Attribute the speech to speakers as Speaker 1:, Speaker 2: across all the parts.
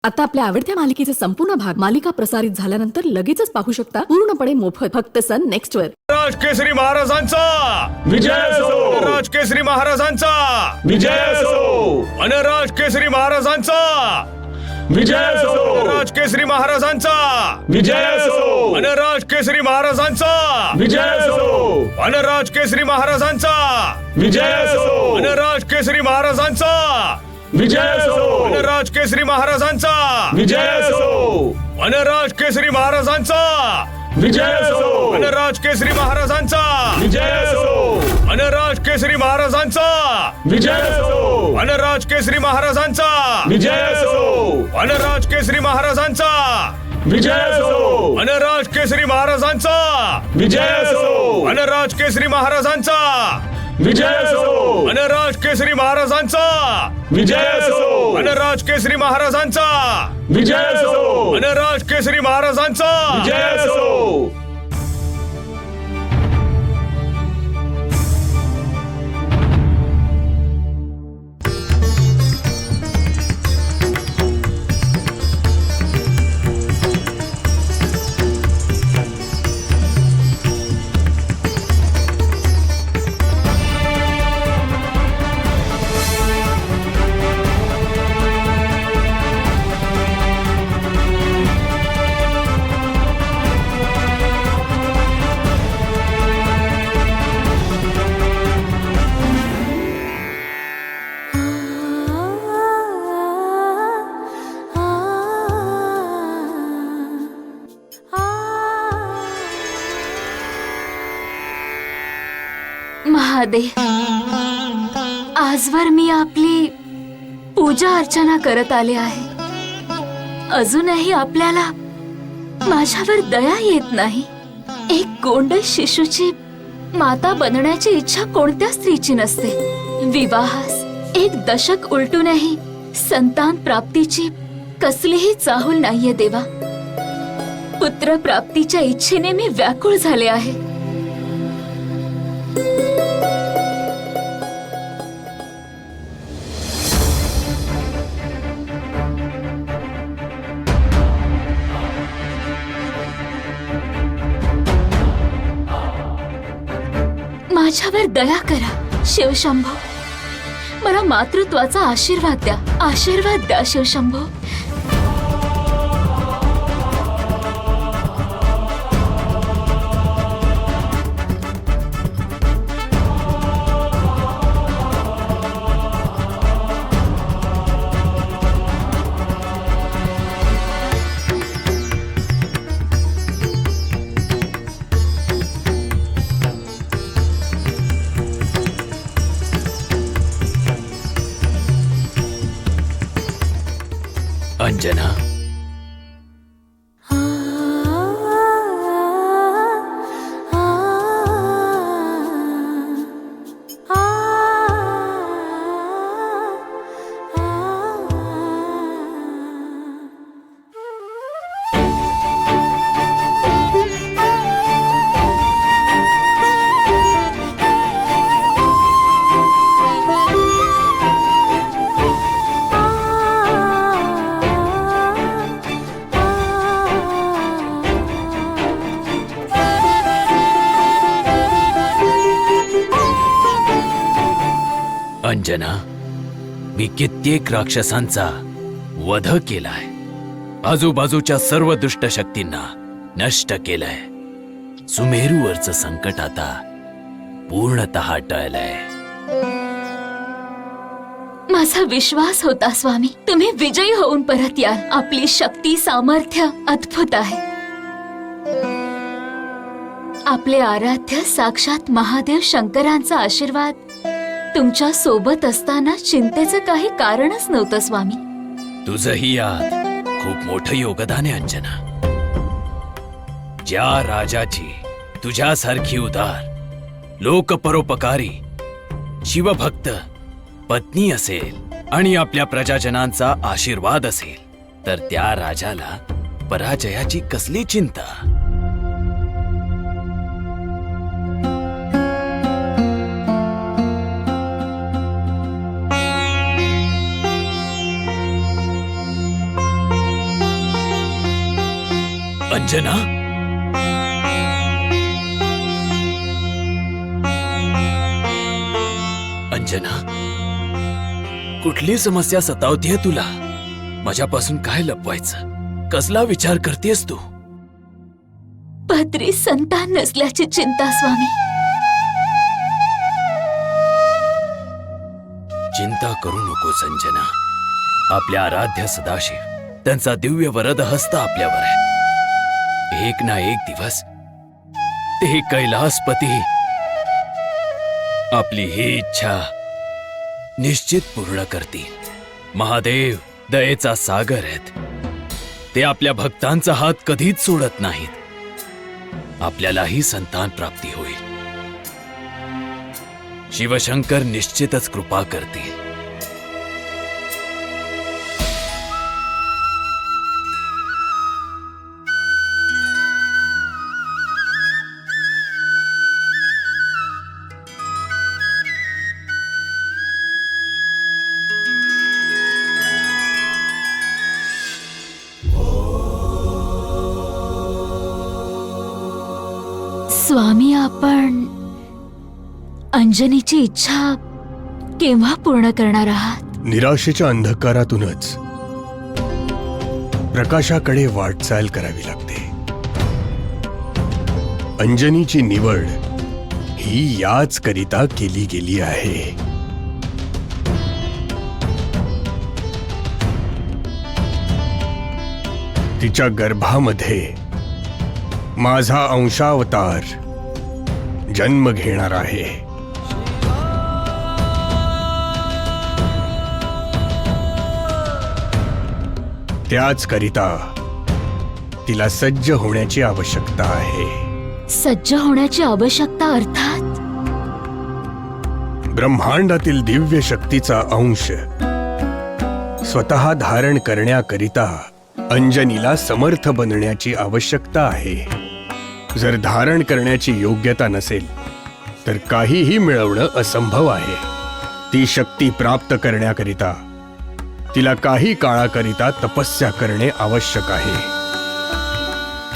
Speaker 1: आता आपल्या आवडत्या मालिकेचे संपूर्ण भाग मालिका प्रसारित झाल्यानंतर लगेचच पाहू शकता पूर्णपणे मोफत फक्त सन नेक्स्ट वर।
Speaker 2: राजकेसरी महाराजांचा
Speaker 3: विजय असो,
Speaker 2: राजकेसरी महाराजांचा
Speaker 3: विजय असो,
Speaker 2: आणि राजकेसरी महाराजांचा
Speaker 3: विजय असो,
Speaker 2: राजकेसरी महाराजांचा
Speaker 3: विजय असो,
Speaker 2: आणि राजकेसरी महाराजांचा
Speaker 3: विजय असो,
Speaker 2: आणि राजकेसरी महाराजांचा
Speaker 3: विजय असो,
Speaker 2: आणि राजकेसरी महाराजांचा
Speaker 3: विजय असो,
Speaker 2: आणि राजकेसरी महाराजांचा
Speaker 3: विजय असो,
Speaker 2: आणि राजकेसरी महाराजांचा
Speaker 3: विजय असो,
Speaker 2: आणि राजकेसरी महाराजांचा
Speaker 3: विजय असो,
Speaker 2: आणि राजकेसरी महाराजांचा
Speaker 3: विजय असो,
Speaker 2: आणि राजकेसरी महाराजांचा
Speaker 3: विजय असो,
Speaker 2: आणि राजकेसरी महाराजांचा
Speaker 3: विजय असो,
Speaker 2: आणि राजकेसरी महाराजांचा
Speaker 3: विजय असो,
Speaker 2: आणि राजकेसरी महाराजांचा
Speaker 3: विजय असो,
Speaker 2: आणि राजकेसरी महाराजांचा
Speaker 3: विजय असो,
Speaker 2: आणि राजकेसरी महाराजांचा
Speaker 3: विजय असो,
Speaker 2: आणि राजकेसरी महाराजांचा
Speaker 3: विजय असो.
Speaker 4: महादेव, आजवर मी आपली पूजा अर्चना करत आले आहे. अजूनही आपल्याला माझ्यावर दया येत नाही. एक गोंडस शिशूची माता बनण्याची इच्छा कोणत्या स्त्रीची नसते. विवाहास 1 दशक उलटूनही संतान प्राप्तीची कसलीही चाहूल नाहीये देवा. पुत्र प्राप्तीच्या इच्छेने मी व्याकुळ झाले आहे. माझ्यावर दया करा शिवशंभो. मला मातृत्वाचा आशीर्वाद द्या. आशीर्वाद द्या शिवशंभो.
Speaker 3: अंजना, अंजना, मी कित्येक राक्षसांचा वध केलाय. आजूबाजूच्या सर्व दुष्ट शक्तींना नष्ट केलंय. सुमेरूवरचं संकट आता पूर्णतः टळलंय.
Speaker 4: माझा विश्वास होता स्वामी, तुम्ही विजयी होऊन परत याल. आपली शक्ती सामर्थ्य अद्भुत आहे. आपले आराध्य साक्षात महादेव शंकरांचा आशीर्वाद तुमच्या सोबत असताना चिंतेचं काही कारणच नव्हतं स्वामी.
Speaker 3: तुझंही यात खूप मोठं योगदान आहे अंजना. ज्या राजाची तुझ्यासारखी उदार, लोकपरोपकारी, शिवभक्त पत्नी असेल आणि आपल्या प्रजाजनांचा आशीर्वाद असेल, तर त्या राजाला पराजयाची कसली चिंता. अंजना, अंजना, कुठली समस्या सतावतीये तुला? माझ्यापासून काय लपवायचं? कसला विचार करतेस तू?
Speaker 4: पदरी संतान नसल्याची चिंता स्वामी.
Speaker 3: चिंता करू नको अंजना. आपल्या आराध्य सदाशिव त्यांचा दिव्य वरद हस्त आपल्यावर आहे. एक ना एक दिवस ते कैलासपती आपली ही इच्छा निश्चित पूर्ण करतील. महादेव दयेचा सागर आहेत. ते आपल्या भक्तांचा हात कधीच सोडत नाहीत. आपल्यालाही संतान प्राप्ती होईल. शिवशंकर निश्चितच कृपा करतील.
Speaker 4: स्वामी, आपण अंजनीची इच्छा केव्हा पूर्ण करणार आहात?
Speaker 5: निराशेच्या अंधकारातूनच प्रकाशाकडे वाटचाल करावी लागते. अंजनीची निवड ही याच करिता केली गेली आहे. तिच्या गर्भामध्ये माझा अंशावतार जन्म घेणार आहे. त्याच करिता तिला सज्ज होण्याची आवश्यकता आहे.
Speaker 4: सज्ज होण्याची आवश्यकता अर्थात
Speaker 5: ब्रह्मांडातील दिव्य शक्तीचा अंश स्वतः धारण करण्याकरिता अंजनीला समर्थ बनण्याची आवश्यकता आहे. जर धारण करण्याची योग्यता नसेल तर काहीही मिळवणं असंभव आहे. ती शक्ती प्राप्त करण्याकरिता तिला काही काळाकरिता तपस्या करणे आवश्यक आहे.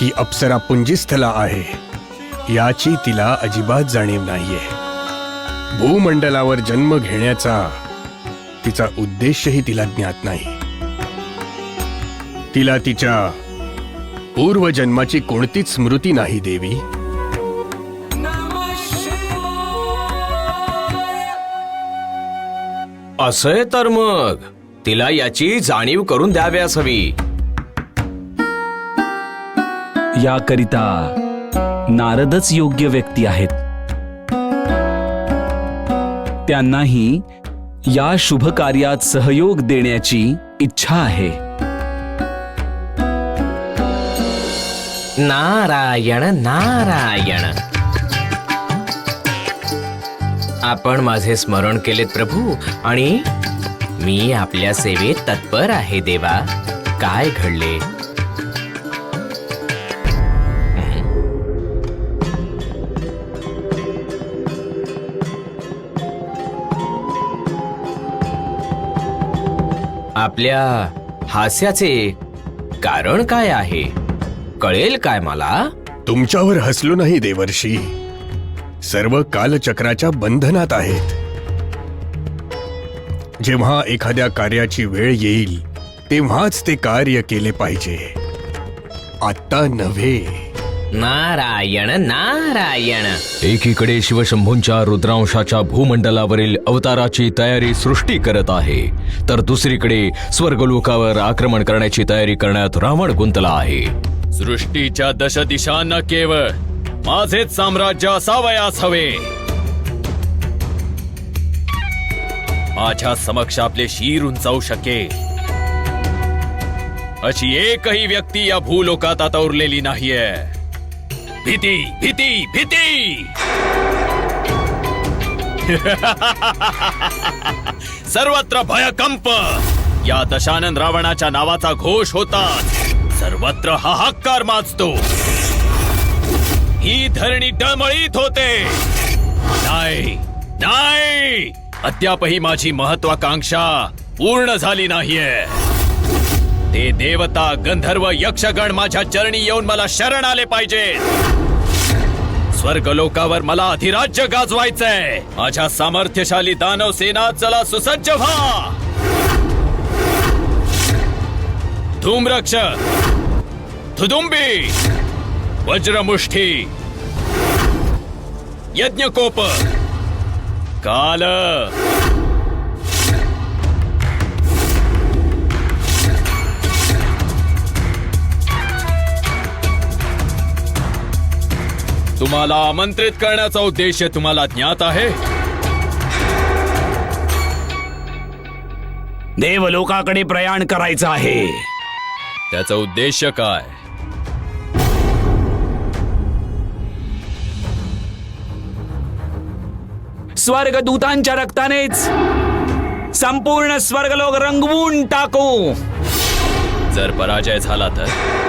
Speaker 5: ती अप्सरा पुंजीस्थला आहे याची तिला अजिबात जाणीव नाहीये. भूमंडलावर जन्म घेण्याचा तिचा उद्देशही तिला ज्ञात नाही. तिला तिच्या पूर्वजन्माची कोणतीच स्मृती नाही देवी.
Speaker 6: असंय तर मग तिला याची जाणीव करून द्याव्यास हवी.
Speaker 7: याकरिता नारदच योग्य व्यक्ती आहेत. त्यांनाही या शुभ कार्यात सहयोग देण्याची इच्छा आहे.
Speaker 6: नारायण नारायण. आपण माझे स्मरण केलेत प्रभू आणि मी आपल्या सेवेत तत्पर आहे देवा. काय घडले? आपल्या हास्याचे कारण काय आहे? कळेल काय मला?
Speaker 5: तुमच्यावर हसलो नाही देवर्षी. सर्व कालचक्राच्या बंधनात आहेत. जेव्हा एखाद्या कार्याची वेळ येईल तेव्हाच ते कार्य केले पाहिजे, आता नव्हे.
Speaker 6: नारायण नारायण.
Speaker 3: एकीकडे शिवशंभूंच्या रुद्रांशाच्या भूमंडलावरील अवताराची तयारी सृष्टी करत आहे, तर दुसरीकडे स्वर्गलोकावर आक्रमण करण्याची तयारी करण्यात रावण गुंतला आहे. सृष्टीच्या दश दिशांना केवळ माझेच साम्राज्य असावयास हवे. माझ्या समक्ष आपले शीर उंचावू शकेल अशी एकही व्यक्ती या भूलोकात आता उरलेली नाहीये. भीती भीती भीती. सर्वत्र भयकंप. या दशानन रावणाच्या नावाचा घोष होताच सर्वत्र हाहाकार माजतो. ही धरणी डळमळीत होते. नाही नाही, अद्यापही माझी महत्वाकांक्षा पूर्ण झाली नाहीये. ते देवता गंधर्व यक्षगण माझ्या चरणी येऊन मला शरण आले पाहिजे. स्वर्गलोकावर मला अधिराज्य गाजवायचंय. माझ्या सामर्थ्यशाली दानव सेना चला सुसज्ज व्हा. धूम्रक्षक, धुदुंबी, वज्रमुष्ठी, यज्ञकोप, काल, तुम्हाला आमंत्रित करण्याचा उद्देश तुम्हाला ज्ञात आहे.
Speaker 7: देवलोकाकडे प्रयाण करायचं आहे.
Speaker 3: त्याचा उद्देश काय?
Speaker 7: स्वर्गदूतांच्या रक्तानेच संपूर्ण स्वर्गलोक रंगवून टाकू.
Speaker 3: जर पराजय झाला तर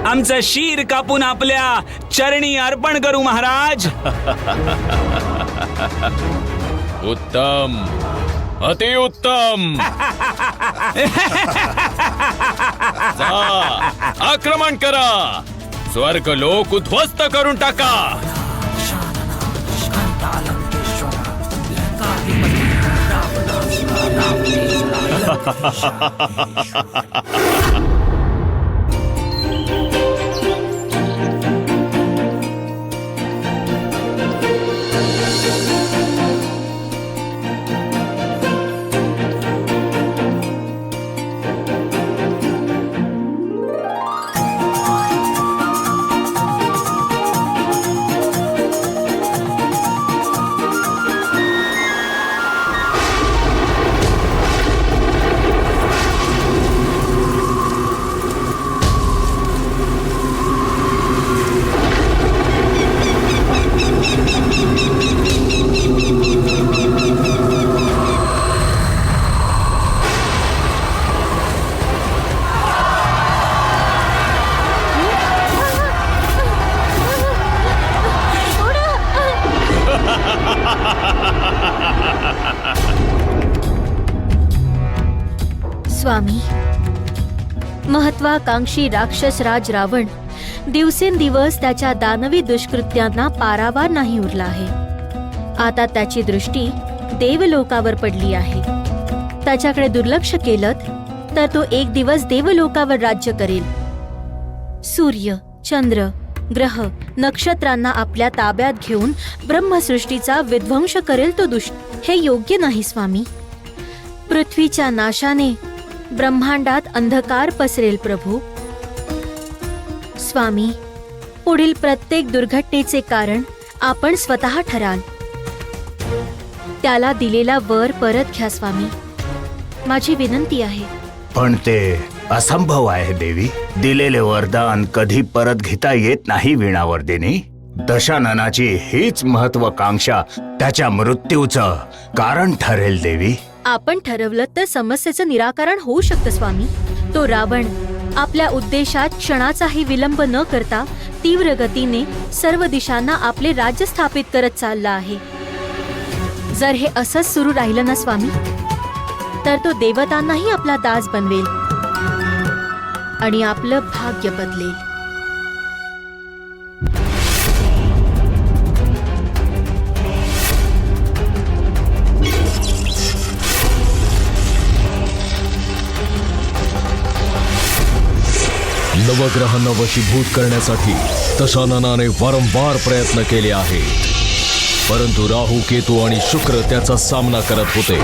Speaker 7: आमचं शीर कापून आपल्या चरणी अर्पण करू महाराज.
Speaker 3: उत्तम, अतिउत्तम. जा, आक्रमण करा. स्वर्गलोक उद्ध्वस्त करून टाका.
Speaker 8: स्वामी, महत्वाकांक्षी राक्षस राज रावण दिवसेंदिवस त्याच्या दानवी दुष्कृत्यांना पारावार नाही उरला आहे. आता त्याची दृष्टी देवलोकावर पडली आहे. त्याच्याकडे दुर्लक्ष केलं तर तो एक दिवस देवलोकावर राज्य करेल. सूर्य, चंद्र, ग्रह, नक्षत्रांना आपल्या ताब्यात घेऊन ब्रह्मसृष्टीचा विध्वंस करेल तो दुष्ट. हे योग्य नाही स्वामी. पृथ्वीच्या नाशाने ब्रह्मांडात अंधकार पसरेल प्रभू. स्वामी, पुढील प्रत्येक दुर्घटनेचे कारण आपण स्वतः ठराल. त्याला दिलेला वर परत घ्या स्वामी, माझी विनंती आहे.
Speaker 9: पण ते असंभव आहे देवी. दिलेले वरदान कधी परत घेता येत नाही वीणावर्दिनी. दशाननाची हीच महत्वाकांक्षा त्याच्या मृत्यूचं कारण ठरेल देवी.
Speaker 8: आपण ठरवलं तर समस्येचं निराकरण होऊ शकतं स्वामी. तो रावण आपल्या उद्देशात क्षणाचाही विलंब न करता तीव्र गतीने सर्व दिशांना आपले राज्य स्थापित करत चालला आहे. जर हे असंच सुरू राहिलं ना स्वामी, तर तो देवतांनाही आपला दास बनवेल आणि आपलं भाग्य बदलेल.
Speaker 3: नवग्रहांना वशीभूत करण्यासाठी दशाननाने वारंवार प्रयत्न केले आहेत, परंतु राहू, केतू आणि शुक्र त्याचा सामना करत होते.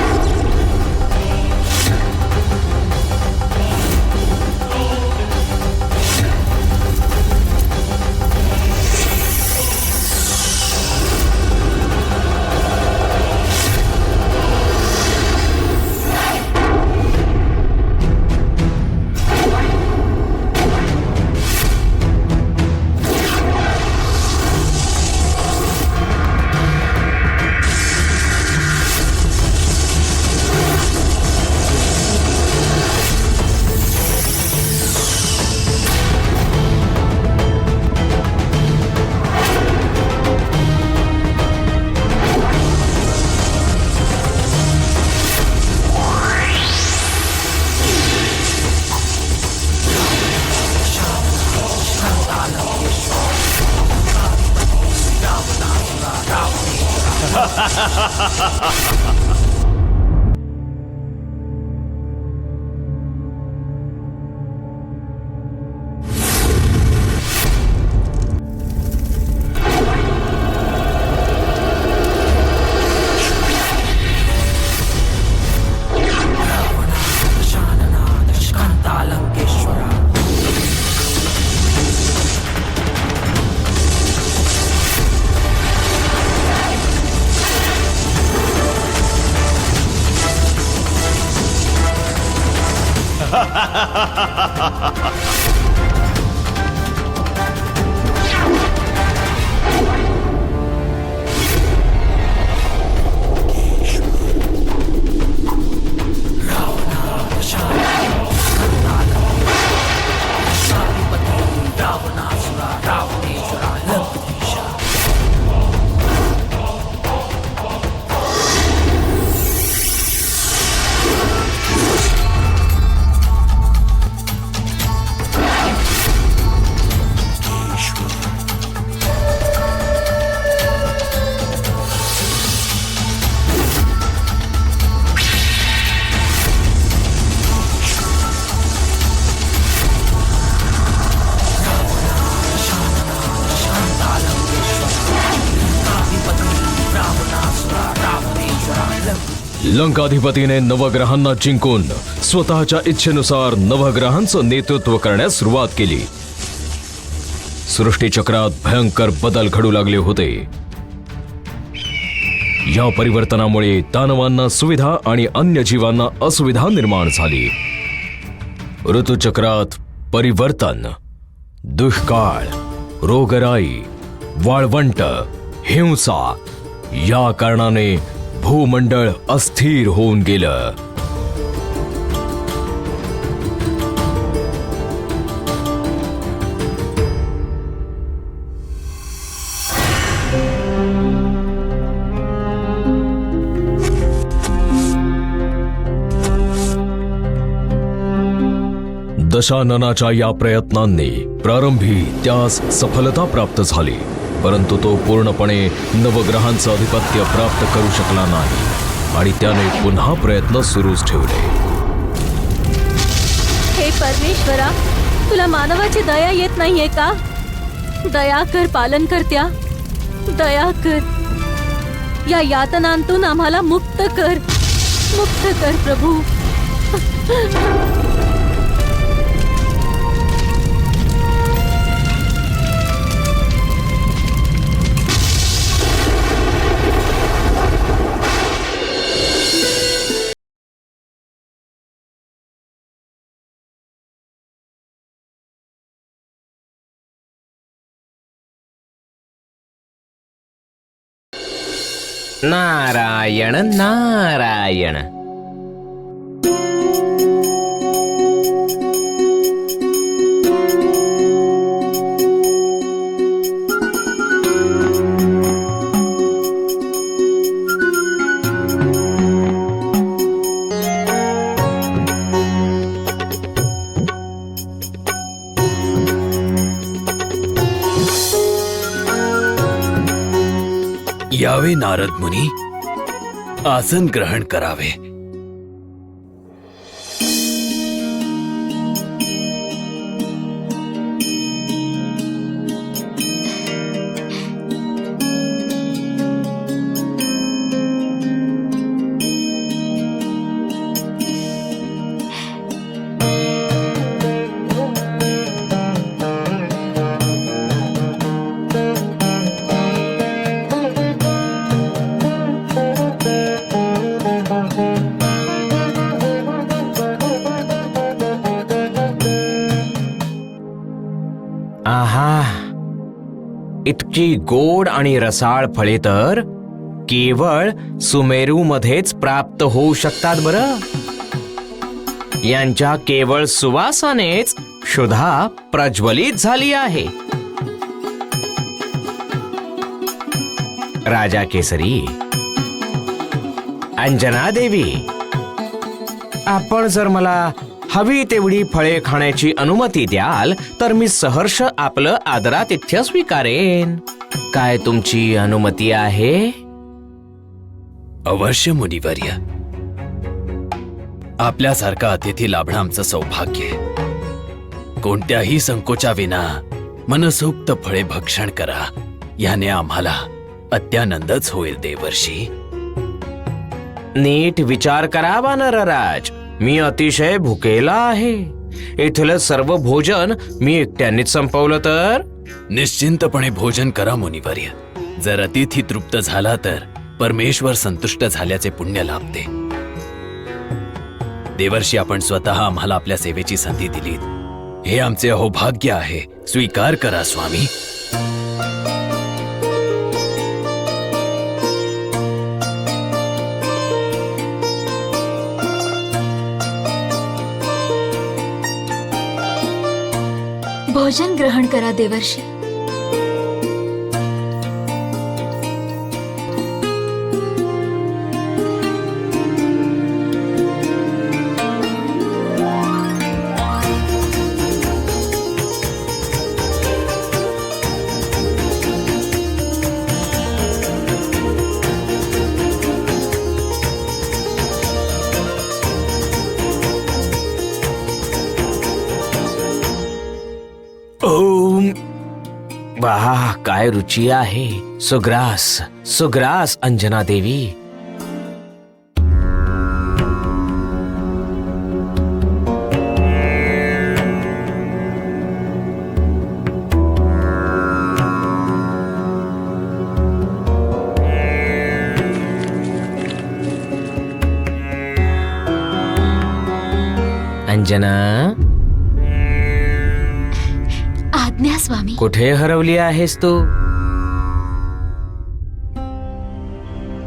Speaker 3: लंकाधिपतीने नवग्रहांना जिंकून स्वतःच्या इच्छेनुसार नवग्रहांचं नेतृत्व करण्यास सुरुवात केली. सृष्टीचक्रात भयंकर बदल घडू लागले होते. या परिवर्तनामुळे दानवांना सुविधा आणि अन्य जीवांना असुविधा निर्माण झाली. ऋतुचक्रात परिवर्तन, दुष्काळ, रोगराई, वाळवंट, हिंसा या कारणाने भूमंडळ अस्थिर होऊन गेलं. दशाननाच्या या प्रयत्नांनी प्रारंभी त्यास सफलता प्राप्त झाली, परंतु तो पूर्णपणे नवग्रहांचं आधिपत्य प्राप्त करू शकला नाही आणि त्याने पुन्हा प्रयत्न सुरूच ठेवले.
Speaker 8: हे परमेश्वरा, तुला मानवाची दया येत नाहीये का? दया कर पालन करत्या, दया कर. या यातनांतून आम्हाला मुक्त कर प्रभू.
Speaker 6: नारायण नारायण.
Speaker 7: यावे नारद मुनी, आसन ग्रहण करावे. आहा, इतकी गोड आणि रसाळ फळे तर केवळ सुमेरूमध्येच प्राप्त होऊ शकतात बरं. यांच्या केवळ सुवासानेच क्षुधा प्रज्वलित झाली आहे. राजा केसरी, अंजना देवी, आपण जर मला हवी तेवढी फळे खाण्याची अनुमती द्याल तर मी सहर्ष आपलं आदरातिथ्य स्वीकारेन. काय तुमची अनुमती आहे?
Speaker 6: अवश्य मुनिवर्य. आपल्यासारखा अतिथी लाभणं आमचं सौभाग्य आहे. कोणत्याही संकोचाविना मनसोक्त फळे भक्षण करा. याने आम्हाला अत्यानंदच होईल देवर्षी.
Speaker 7: नीट विचार करा वानरराज. मी अतिशय भुकेला आहे. इथलं सर्व भोजन मी एकट्यानेच संपवलं तर?
Speaker 6: निश्चिंतपणे भोजन करा मुनिवर्य. जर अतिथी तृप्त झाला तर परमेश्वर संतुष्ट झाल्याचे पुण्य लाभते. देवर्षी, आपण स्वतः आम्हाला आपल्या सेवेची संधी दिलीत, हे आमचे अहोभाग्य आहे. स्वीकार करा स्वामी.
Speaker 4: भोजन ग्रहण करा देवर्षी.
Speaker 7: ओम. वाह, काय रुची आहे. सुग्रास सुग्रास अंजना देवी. अंजना,
Speaker 4: आज्ञा स्वामी.
Speaker 7: कुठे हरवली आहेस तू?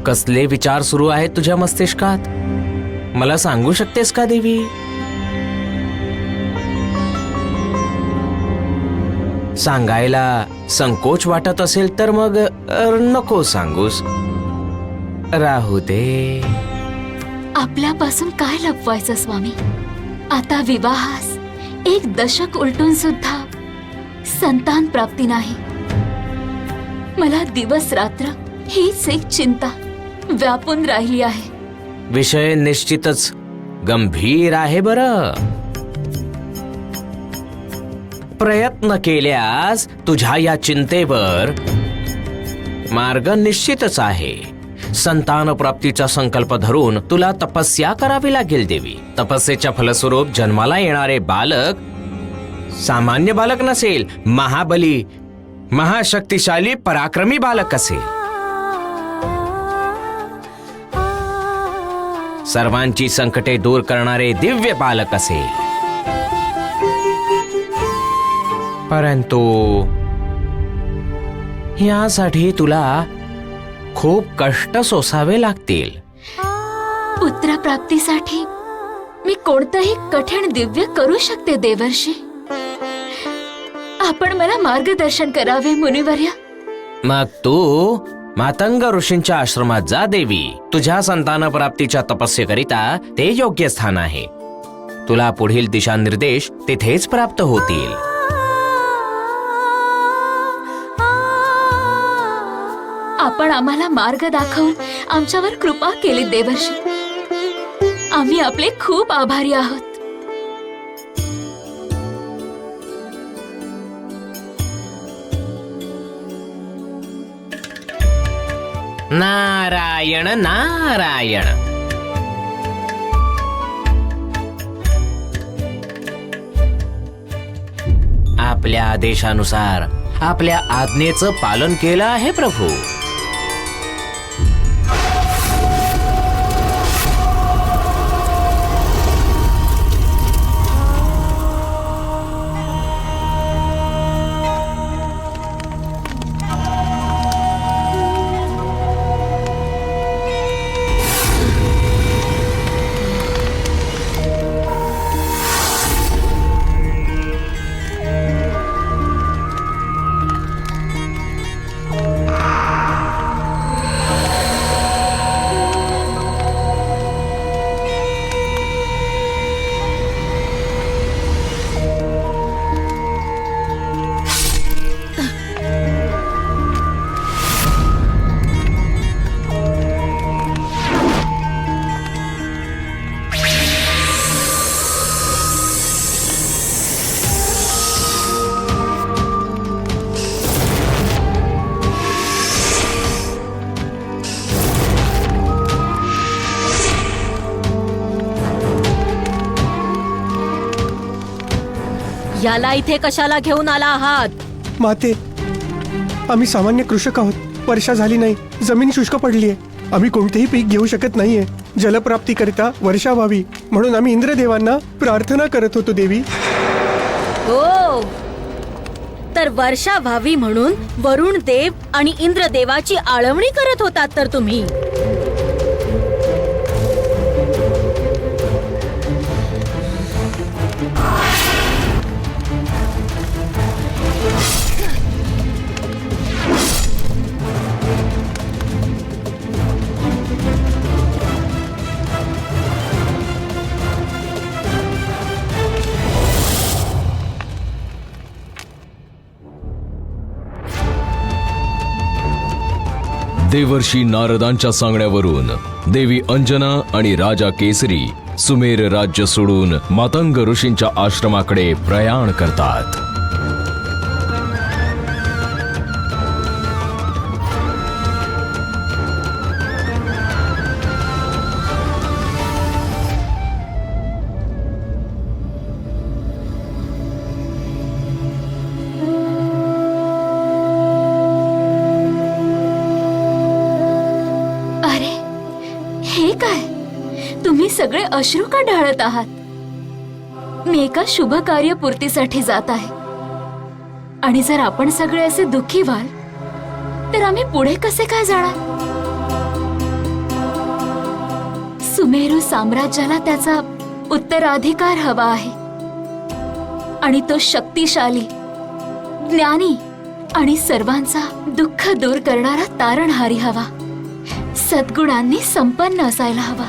Speaker 7: कसले विचार सुरू आहेत तुझ्या मस्तिष्कात? मला सांगू शकतेस का देवी? सांगायला संकोच वाटत असेल तर मग नको सांगूस. राहू दे.
Speaker 4: आपल्यापासून काय लपवायचं स्वामी? आता विवाहास 1 दशक उलटून सुद्धा संतान प्राप्ती नाही. मला दिवस रात्र हीच एक चिंता व्यापून राहिली आहे.
Speaker 7: विषय निश्चितच गंभीर आहे बरं. प्रयत्न केल्यास तुझ्या या चिंतेवर मार्ग निश्चितच आहे. संतान प्राप्तीचा संकल्प धरून तुला तपस्या करावी लागेल देवी. तपस्येच्या फलस्वरूप जन्माला येणारे बालक सामान्य बालक नसेल, महाबली, महाशक्तिशाली, पराक्रमी बालक असेल. सर्वांची संकटे दूर करणारे दिव्य बालक असेल. परंतु यासाठी तुला खूप कष्ट सोसावे लागतील.
Speaker 4: पुत्रप्राप्तीसाठी मी कोणतंही कठीण दिव्य करू शकते देवर्षी. आपण मला मार्गदर्शन करावे मुनिवर्य.
Speaker 7: मग तू मातंग ऋषींच्या आश्रमात जा देवी. तुझ्या संतान प्राप्तीच्या तपस्येकरिता ते योग्य स्थान आहे. तुला पुढील दिशानिर्देश तिथेच प्राप्त होतील.
Speaker 4: आपण आम्हाला मार्ग दाखवून आमच्यावर कृपा केली देवर्षी. आम्ही आपले खूप आभारी आहोत.
Speaker 7: नारायण नारायण. आपल्या आदेशानुसार आपल्या आज्ञेचं पालन केलं आहे प्रभू.
Speaker 8: याला इथे कशाला घेऊन आला आहात?
Speaker 5: माते, आम्ही सामान्य कृषक आहोत. वर्षा झाली नाही, जमीन शुष्क पडलीये. आम्ही कोणतेही पीक घेऊ शकत नाहीये. जलप्राप्तीकरिता वर्षा व्हावी म्हणून आम्ही इंद्रदेवांना प्रार्थना करत होतो देवी.
Speaker 8: हो, तर वर्षा व्हावी म्हणून वरुण देव आणि इंद्रदेवाची आळवणी करत होतात तर तुम्ही.
Speaker 3: देवर्षी नारदांच्या सांगण्यावरून देवी अंजना आणि राजा केसरी सुमेर राज्य सोडून मातंग ऋषींच्या आश्रमाकडे प्रयाण करतात.
Speaker 4: अरे, हे काय? तुम्ही सगळे अश्रू का ढाळत आहात? मी एका शुभ कार्यपूर्तीसाठी जात आहे, आणि जर आपण सगळे असे दुःखी व्हाल तर आम्ही पुढे कसे काय जाणार? सुमेरू साम्राज्याला त्याचा उत्तराधिकार हवा आहे, आणि तो शक्तिशाली, ज्ञानी आणि सर्वांचा दुःख दूर करणारा तारणहारी हवा, सद्गुणांनी संपन्न असायला हवा.